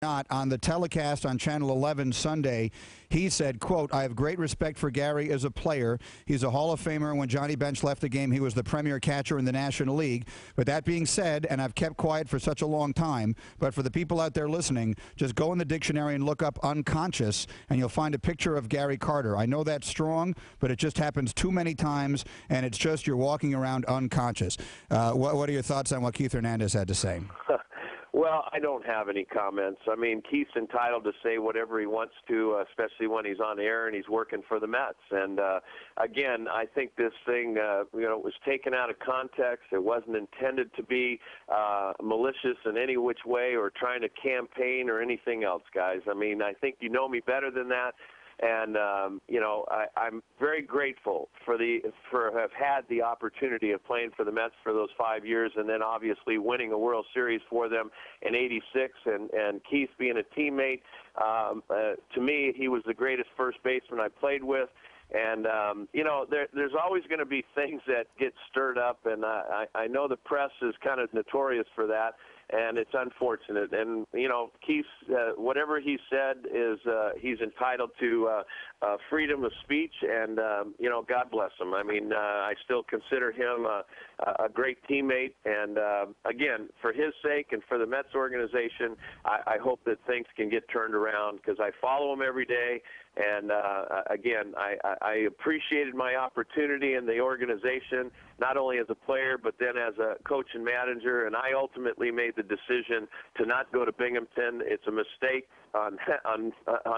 Not on the telecast on Channel 11 Sunday, he said, quote, "I have great respect for Gary as a player. He's a Hall of Famer. When Johnny Bench left the game, he was the premier catcher in the National League. But that being said, and I've kept quiet for such a long time, but for the people out there listening, just go in the dictionary and look up unconscious, and you'll find a picture of Gary Carter. I know that's strong, but it just happens too many times, and it's just you're walking around unconscious." What are your thoughts on what Keith Hernandez had to say? Well, I don't have any comments. I mean, Keith's entitled to say whatever he wants to, especially when he's on air and he's working for the Mets. And, again, I think this thing, was taken out of context. It wasn't intended to be malicious in any which way or trying to campaign or anything else, guys. I mean, I think you know me better than that. And I'm very grateful for have had the opportunity of playing for the Mets for those 5 years, and then obviously winning a World Series for them in '86. And Keith being a teammate, to me, he was the greatest first baseman I played with. And there's always going to be things that get stirred up, and I know the press is kind of notorious for that. And it's unfortunate. And, Keith, whatever he said is he's entitled to freedom of speech, and, God bless him. I mean, I still consider him a great teammate. And, again, for his sake and for the Mets organization, I hope that things can get turned around because I follow him every day. And, again, I appreciated my opportunity in the organization, not only as a player, but then as a coach and manager. And I ultimately made the decision to not go to Binghamton. It's a mistake on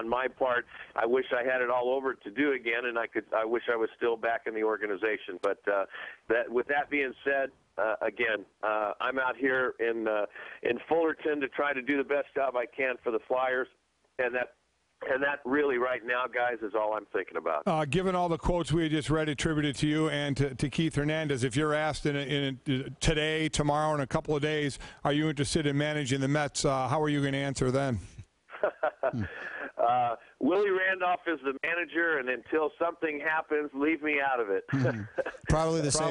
my part. I wish I had it all over to do again, and I wish I was still back in the organization. But with that being said, again, I'm out here in Fullerton to try to do the best job I can for the Flyers, and that really right now, guys, is all I'm thinking about. Given all the quotes we just read attributed to you and to Keith Hernandez, if you're asked today, tomorrow, in a couple of days, are you interested in managing the Mets, how are you going to answer then? Willie Randolph is the manager, and until something happens, leave me out of it. Probably the same.